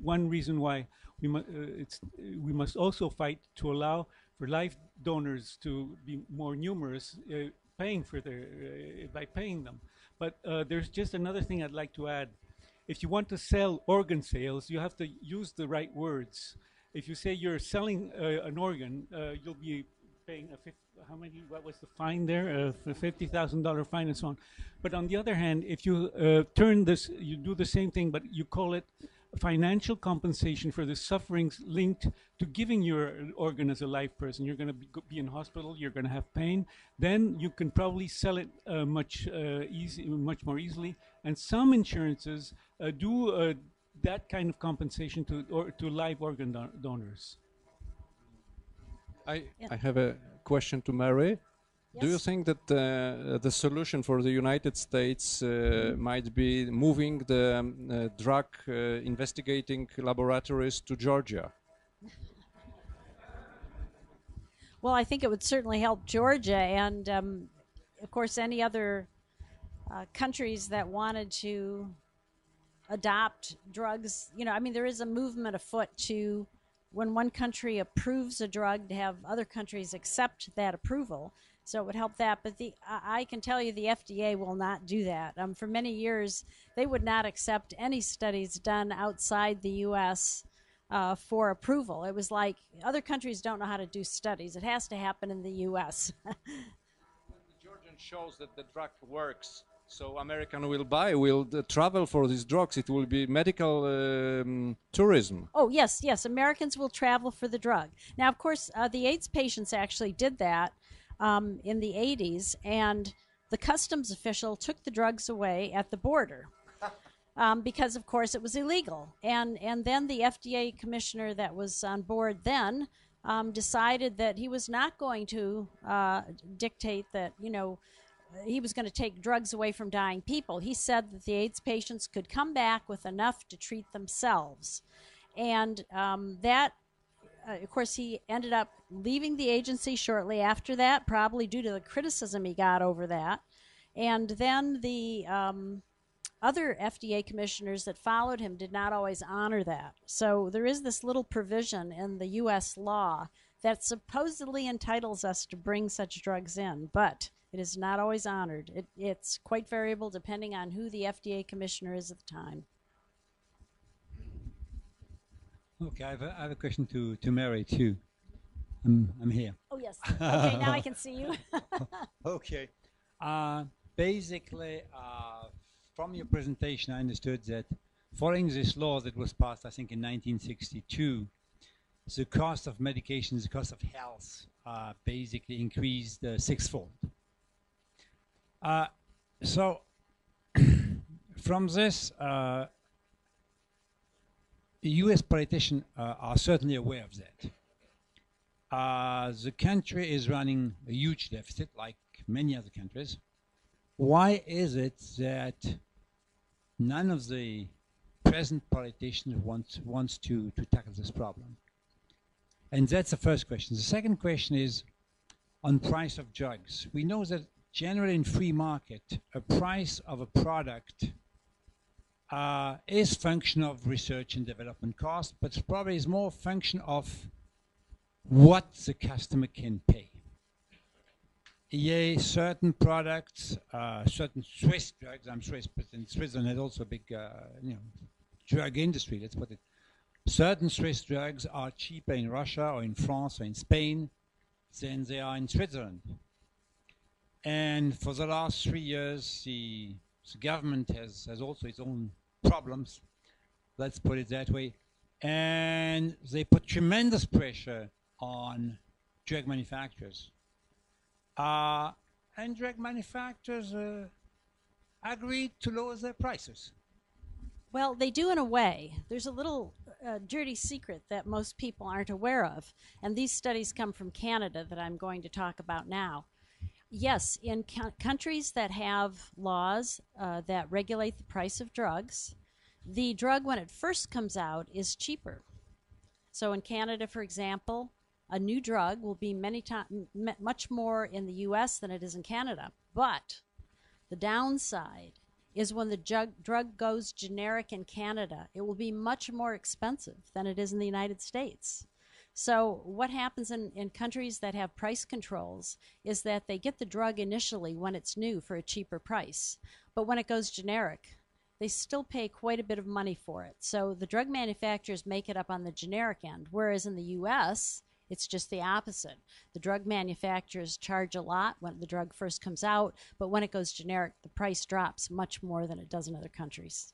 one reason why we must also fight to allow for live donors to be more numerous, paying for by paying them. But there's just another thing I'd like to add. If you want to sell organ sales, you have to use the right words. If you say you're selling an organ, you'll be paying what was the fine there? A $50,000 fine and so on. But on the other hand, if you you do the same thing, but you call it financial compensation for the sufferings linked to giving your organ as a live person. You're going to be in hospital, you're going to have pain, then you can probably sell it much more easily. And some insurances do that kind of compensation to live organ donors. I have a question to Mary. Yes. Do you think that the solution for the United States might be moving the drug investigating laboratories to Georgia? Well, I think it would certainly help Georgia and, of course, any other countries that wanted to adopt drugs. You know, I mean, there is a movement afoot to, when one country approves a drug, to have other countries accept that approval. So it would help that. But I can tell you the FDA will not do that. For many years, they would not accept any studies done outside the U.S. For approval. It was like, other countries don't know how to do studies. It has to happen in the U.S. The Georgian shows that the drug works. So American will travel for these drugs. It will be medical tourism. Oh, yes, yes. Americans will travel for the drug. Now, of course, the AIDS patients actually did that in the 80s, and the customs official took the drugs away at the border because, of course, it was illegal. And then the FDA commissioner that was on board then decided that he was not going to dictate that, you know, he was going to take drugs away from dying people. He said that the AIDS patients could come back with enough to treat themselves. And of course, he ended up leaving the agency shortly after that, probably due to the criticism he got over that. And then the other FDA commissioners that followed him did not always honor that. So there is this little provision in the U.S. law that supposedly entitles us to bring such drugs in, but it is not always honored. It's quite variable depending on who the FDA commissioner is at the time. Okay, I have a question to Mary too. I'm here. Oh yes. Okay, now I can see you. Okay. Basically, from your presentation, I understood that following this law that was passed, I think in 1962, the cost of medications, the cost of health, basically increased sixfold. So from this, U.S. politicians are certainly aware of that. The country is running a huge deficit, like many other countries. Why is it that none of the present politicians wants to tackle this problem? And that's the first question. The second question is on price of drugs. We know that generally in free market, a price of a product is function of research and development cost, but it probably is more function of what the customer can pay. Certain products, certain Swiss drugs, I'm Swiss, but in Switzerland there's also a big drug industry, let's put it. Certain Swiss drugs are cheaper in Russia or in France or in Spain than they are in Switzerland. And for the last 3 years, the government has also its own problems, let's put it that way. And they put tremendous pressure on drug manufacturers. And drug manufacturers agreed to lower their prices. Well, they do in a way. There's a little dirty secret that most people aren't aware of, and these studies come from Canada that I'm going to talk about now. Yes, in countries that have laws that regulate the price of drugs, the drug when it first comes out is cheaper. So in Canada, for example, a new drug will be much more in the US than it is in Canada. But the downside is when the drug goes generic in Canada, it will be much more expensive than it is in the United States. So what happens in countries that have price controls is that they get the drug initially when it's new for a cheaper price. But when it goes generic, they still pay quite a bit of money for it. So the drug manufacturers make it up on the generic end, whereas in the US, it's just the opposite. The drug manufacturers charge a lot when the drug first comes out, but when it goes generic, the price drops much more than it does in other countries.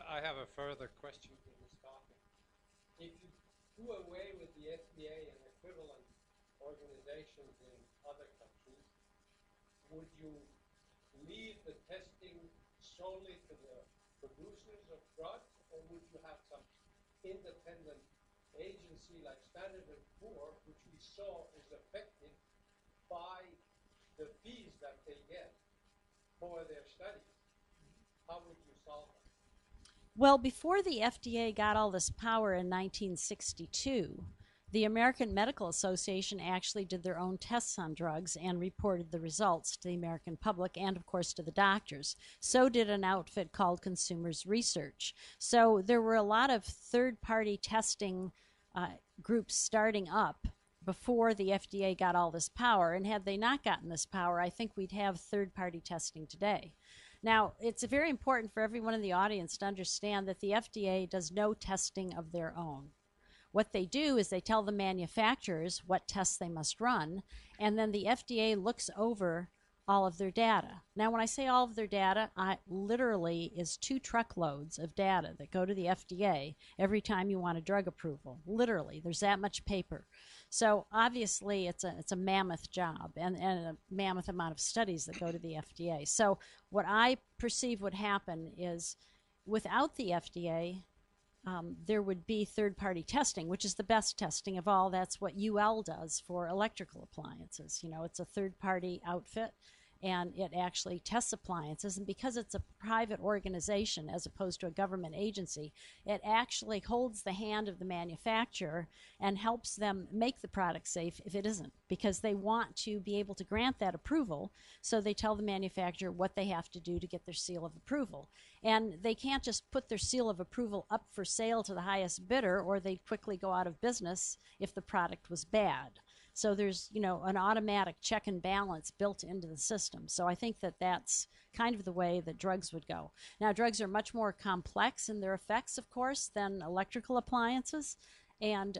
I have a further question to this topic. If you do away with the FDA and equivalent organizations in other countries, would you leave the testing solely to the producers of drugs, or would you have some independent agency like Standard & Poor, which we saw is affected by the fees that they get for their studies? How would you solve that? Well, before the FDA got all this power in 1962, the American Medical Association actually did their own tests on drugs and reported the results to the American public and, of course, to the doctors. So did an outfit called Consumers Research. So there were a lot of third-party testing groups starting up before the FDA got all this power. And had they not gotten this power, I think we'd have third-party testing today. Now, it's very important for everyone in the audience to understand that the FDA does no testing of their own. What they do is they tell the manufacturers what tests they must run, and then the FDA looks over all of their data. Now, when I say all of their data, literally is 2 truckloads of data that go to the FDA every time you want a drug approval. Literally, there's that much paper. So obviously, it's a mammoth job and a mammoth amount of studies that go to the FDA. So what I perceive would happen is without the FDA, there would be third-party testing, which is the best testing of all. That's what UL does for electrical appliances. You know, it's a third-party outfit, and it actually tests appliances. And because it's a private organization as opposed to a government agency, it actually holds the hand of the manufacturer and helps them make the product safe if it isn't, because they want to be able to grant that approval. So they tell the manufacturer what they have to do to get their seal of approval. And they can't just put their seal of approval up for sale to the highest bidder, or they'd quickly go out of business if the product was bad. So there's, you know, an automatic check and balance built into the system. So I think that that's kind of the way that drugs would go. Now, drugs are much more complex in their effects, of course, than electrical appliances. And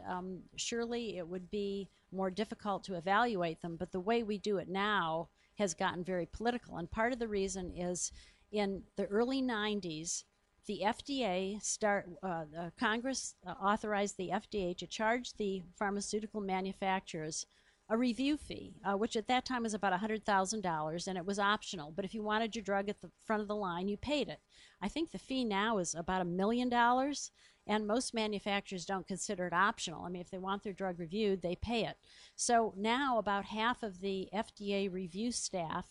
surely it would be more difficult to evaluate them. But the way we do it now has gotten very political. And part of the reason is in the early 90s, the FDA Congress authorized the FDA to charge the pharmaceutical manufacturers a review fee, which at that time was about $100,000, and it was optional. But if you wanted your drug at the front of the line, you paid it. I think the fee now is about $1 million, and most manufacturers don't consider it optional. I mean, if they want their drug reviewed, they pay it. So now about half of the FDA review staff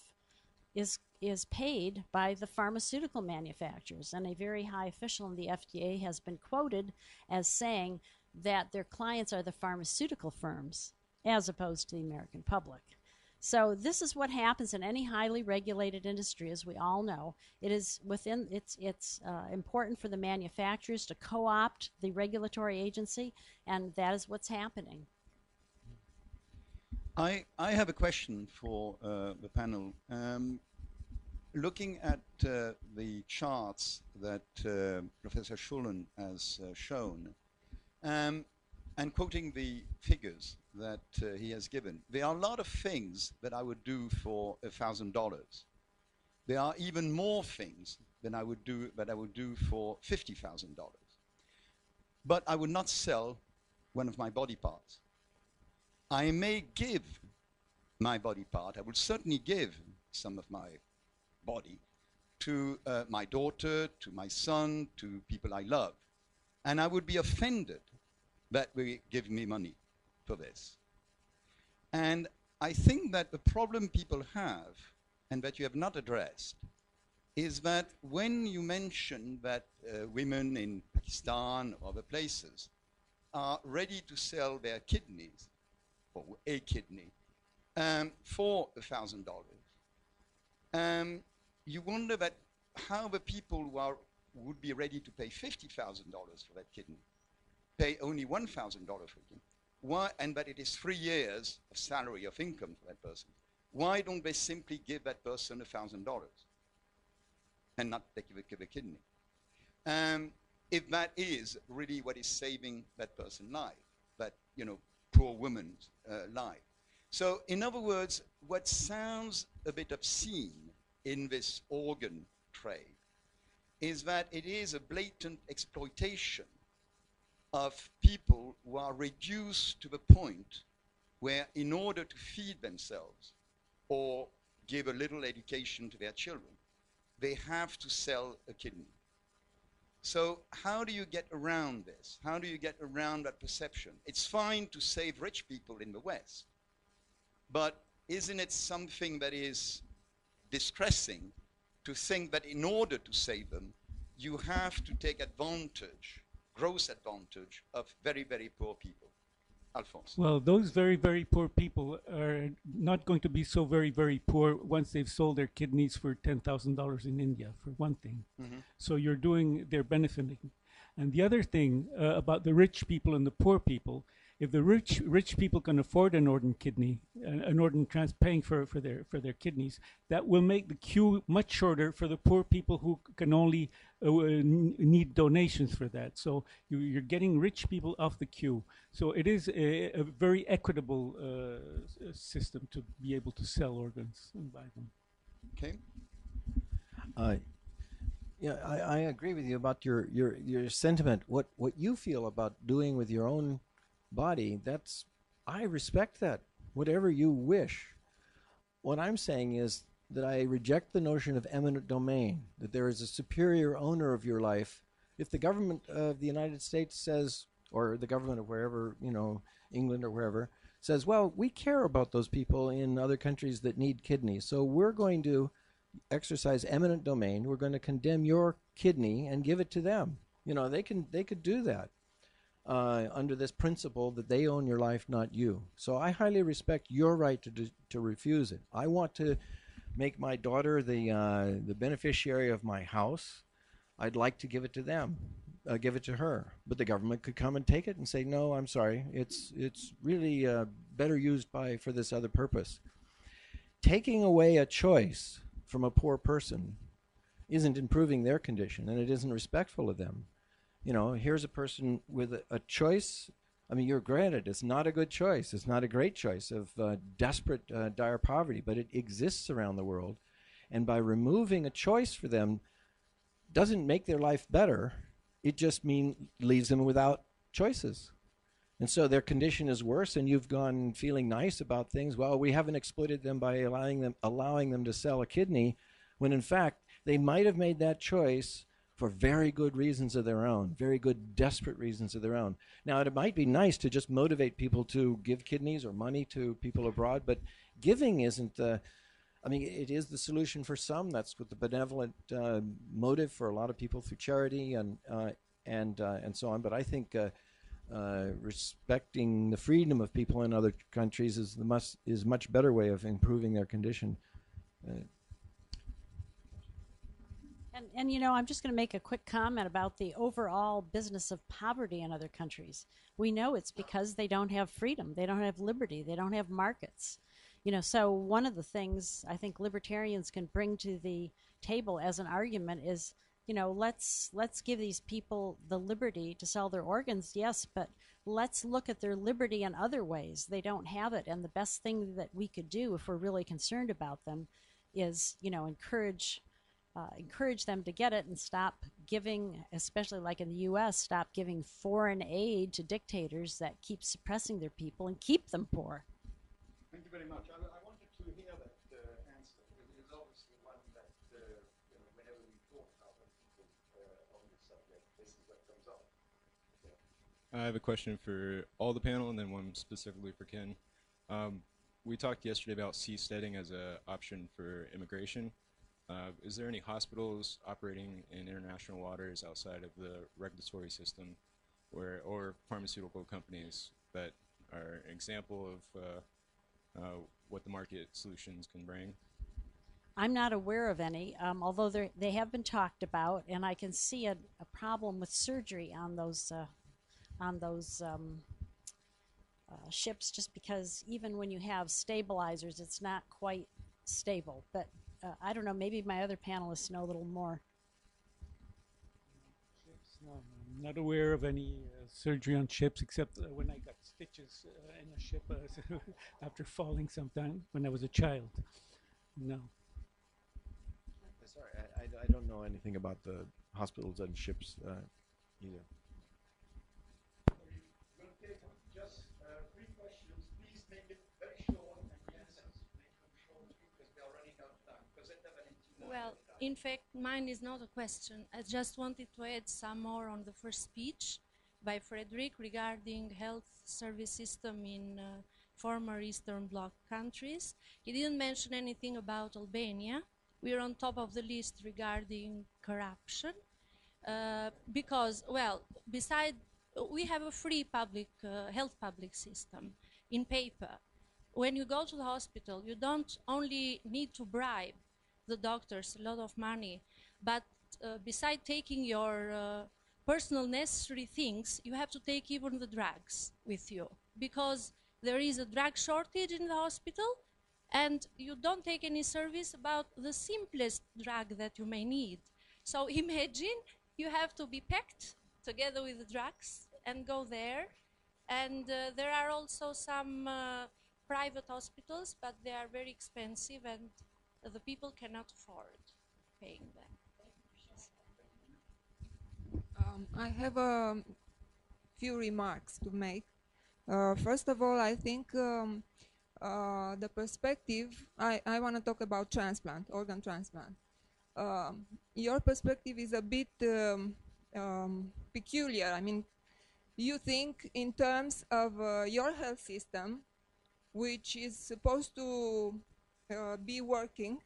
is paid by the pharmaceutical manufacturers, and a very high official in the FDA has been quoted as saying that their clients are the pharmaceutical firms as opposed to the American public. So this is what happens in any highly regulated industry, as we all know. It is within it's important for the manufacturers to co-opt the regulatory agency, and that is what's happening. I have a question for the panel. Looking at the charts that Professor Schoolland has shown, and quoting the figures that he has given, there are a lot of things that I would do for $1,000. There are even more things than I would do for $50,000. But I would not sell one of my body parts. I may give my body part, I would certainly give some of my body to my daughter, to my son, to people I love. And I would be offended that they give me money for this. And I think that the problem people have, and that you have not addressed, is that when you mention that women in Pakistan or other places are ready to sell their kidneys, or a kidney, for $1,000, you wonder that how the people who would be ready to pay $50,000 for that kidney pay only $1,000 for it. Why? And that it is 3 years of salary, of income for that person. Why don't they simply give that person $1,000 and not give a kidney? If that is really what is saving that person's life, that poor woman's life. So, in other words, what sounds a bit obscene in this organ trade is that it is a blatant exploitation of people who are reduced to the point where, in order to feed themselves or give a little education to their children, they have to sell a kidney. So how do you get around this? How do you get around that perception? It's fine to save rich people in the West, but isn't it something that is distressing to think that in order to save them, you have to take advantage, gross advantage, of very, very poor people? Alphonse. Well, those very, very poor people are not going to be so very, very poor once they've sold their kidneys for $10,000 in India, for one thing. Mm-hmm. So they're benefiting. And the other thing about the rich people and the poor people, if the rich people can afford an organ kidney, an organ paying for their kidneys, that will make the queue much shorter for the poor people who can only need donations for that. So you're getting rich people off the queue. So it is a very equitable system to be able to sell organs and buy them. Okay. Yeah, I agree with you about your sentiment. What you feel about doing with your own body, I respect that. Whatever you wish. What I'm saying is that I reject the notion of eminent domain, that there is a superior owner of your life. If the government of the United States says, or the government of wherever, England or wherever, says, well, we care about those people in other countries that need kidneys, so we're going to exercise eminent domain. We're going to condemn your kidney and give it to them. They could do that. Under this principle that they own your life, not you. So I highly respect your right to refuse it. I want to make my daughter the beneficiary of my house. I'd like to give it to them, give it to her. But the government could come and take it and say, no, I'm sorry, it's really better used for this other purpose. Taking away a choice from a poor person isn't improving their condition, and it isn't respectful of them. Here's a person with a choice. I mean, you're granted, it's not a good choice. It's not a great choice of desperate, dire poverty, but it exists around the world. And by removing a choice for them doesn't make their life better. It just leaves them without choices. And so their condition is worse, and you've gone feeling nice about things. Well, we haven't exploited them by allowing them to sell a kidney, when in fact they might have made that choice for very good reasons of their own, very good desperate reasons of their own. Now, it might be nice to just motivate people to give kidneys or money to people abroad, but giving isn't it is the solution for some. That's what the benevolent motive for a lot of people through charity and so on. But I think respecting the freedom of people in other countries is much better way of improving their condition. And I'm just going to make a quick comment about the overall business of poverty in other countries. We know it's because they don't have freedom, they don't have liberty, they don't have markets. So one of the things I think libertarians can bring to the table as an argument is, let's give these people the liberty to sell their organs, yes, but let's look at their liberty in other ways. They don't have it, and the best thing that we could do if we're really concerned about them is, you know, encourage them to get it and stop giving, especially like in the U.S., stop giving foreign aid to dictators that keep suppressing their people and keep them poor. Thank you very much. I wanted to hear that answer. It is obviously one that, you know, whenever we talk to other people on this subject, this is what comes up. I have a question for all the panel and then one specifically for Ken. We talked yesterday about seasteading as an option for immigration. Is there any hospitals operating in international waters outside of the regulatory system or pharmaceutical companies that are an example of what the market solutions can bring? I'm not aware of any, although they have been talked about, and I can see a problem with surgery on those ships, just because even when you have stabilizers, it's not quite stable. But I don't know, maybe my other panelists know a little more. No, I'm not aware of any surgery on ships, except when I got stitches in a ship after falling sometime when I was a child. No. Sorry, I don't know anything about the hospitals and ships either. We'll take just 3 questions. Please make it very short and the answers make them short because we are running out of time. Well, in fact, mine is not a question. I just wanted to add some more on the first speech by Frederick regarding health service system in former Eastern Bloc countries. He didn't mention anything about Albania. We are on top of the list regarding corruption because, well, we have a free public health public system in paper. When you go to the hospital, you don't only need to bribe the doctors a lot of money, but beside taking your personal necessary things, you have to take even the drugs with you, because there is a drug shortage in the hospital, and you don't take any service about the simplest drug that you may need. So imagine you have to be packed together with the drugs and go there. And there are also some private hospitals, but they are very expensive and the people cannot afford paying them. I have a few remarks to make. First of all, I think the perspective, I want to talk about transplant, organ transplant. Your perspective is a bit peculiar. I mean, you think in terms of your health system, which is supposed to be working.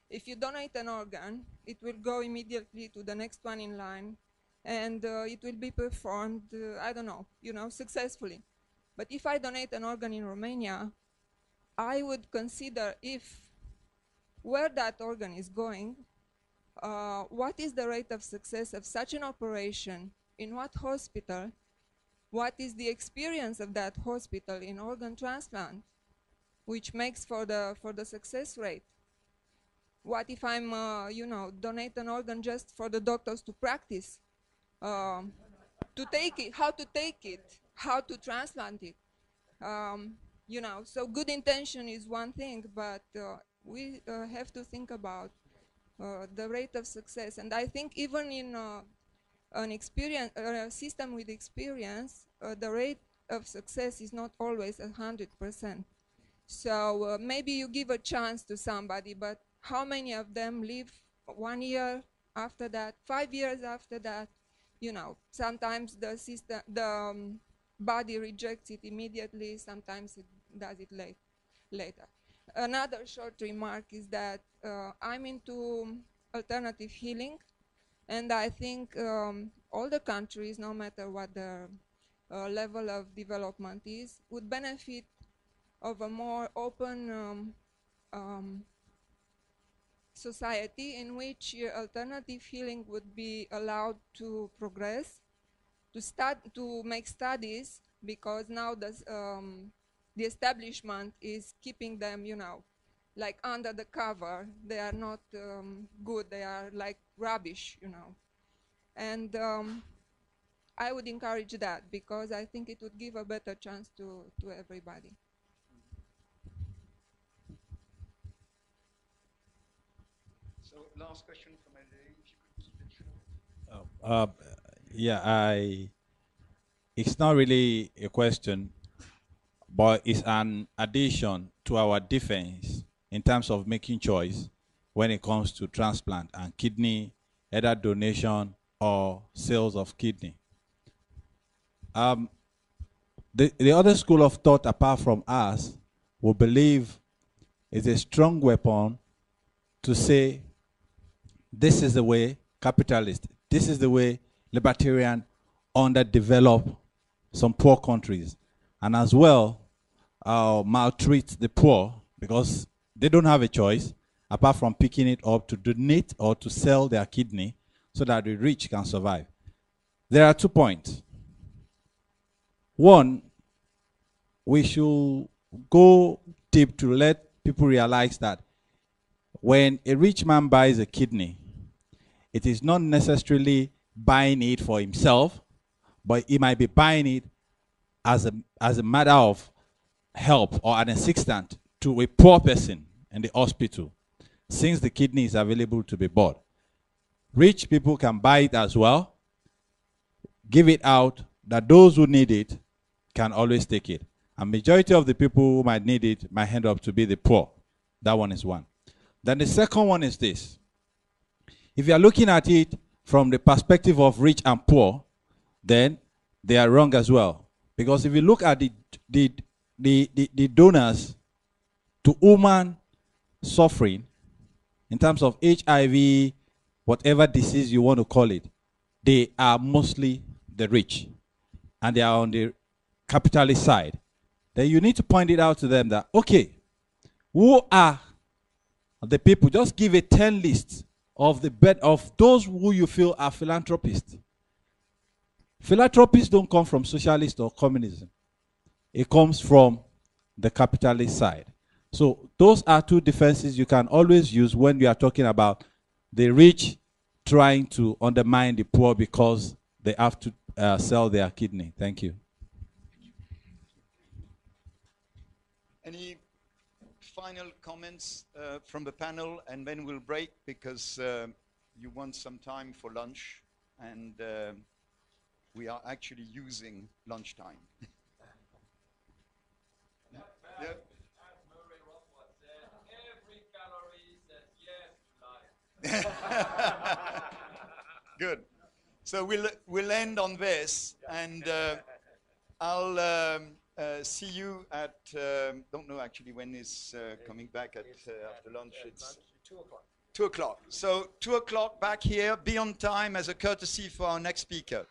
If you donate an organ, it will go immediately to the next one in line, and it will be performed, I don't know, successfully. But if I donate an organ in Romania, I would consider where that organ is going, what is the rate of success of such an operation, in what hospital, what is the experience of that hospital in organ transplant, which makes for the success rate. What if I'm, donate an organ just for the doctors to practice, to take it, how to take it, how to transplant it. So good intention is one thing, but we have to think about the rate of success. And I think even in a system with experience, the rate of success is not always 100%. So maybe you give a chance to somebody, but how many of them live 1 year after that, 5 years after that? Sometimes the body rejects it immediately, sometimes it does it later. Another short remark is that I'm into alternative healing, and I think all the countries, no matter what their level of development is, would benefit of a more open society in which alternative healing would be allowed to progress, to make studies, because now the establishment is keeping them, like under the cover. They are not good, they are like rubbish, And I would encourage that because I think it would give a better chance to everybody. So last question from Ade, if you could keep it short. Yeah, it's not really a question, but it's an addition to our defense in terms of making choice when it comes to transplant and kidney, either donation or sales of kidney. The other school of thought apart from us will believe is a strong weapon to say this is the way capitalist, this is the way libertarian underdevelop some poor countries, and as well maltreat the poor because they don't have a choice apart from picking it up to donate or to sell their kidney so that the rich can survive. There are 2 points. One, we should go deep to let people realize that when a rich man buys a kidney, it is not necessarily buying it for himself, but he might be buying it as a matter of help or an assistant to a poor person in the hospital, since the kidney is available to be bought. Rich people can buy it as well, give it out, that those who need it can always take it. A majority of the people who might need it might end up to be the poor. That one is one. Then the second one is this. If you are looking at it from the perspective of rich and poor, then they are wrong as well. Because if you look at the donors to human suffering, in terms of HIV, whatever disease you want to call it, they are mostly the rich. And they are on the capitalist side. Then you need to point it out to them that, okay, who are the people? Just give a 10 list of those who you feel are philanthropists. Philanthropists don't come from socialist or communism. It comes from the capitalist side. So those are 2 defenses you can always use when you are talking about the rich trying to undermine the poor because they have to sell their kidney. Thank you. Any final comments from the panel, and then we'll break because you want some time for lunch, and we are actually using lunchtime. Yeah. Good. So we'll end on this, and I'll see you at don't know actually when is coming back at after lunch. It's 2 o'clock. 2 o'clock. So 2 o'clock back here. Be on time as a courtesy for our next speaker.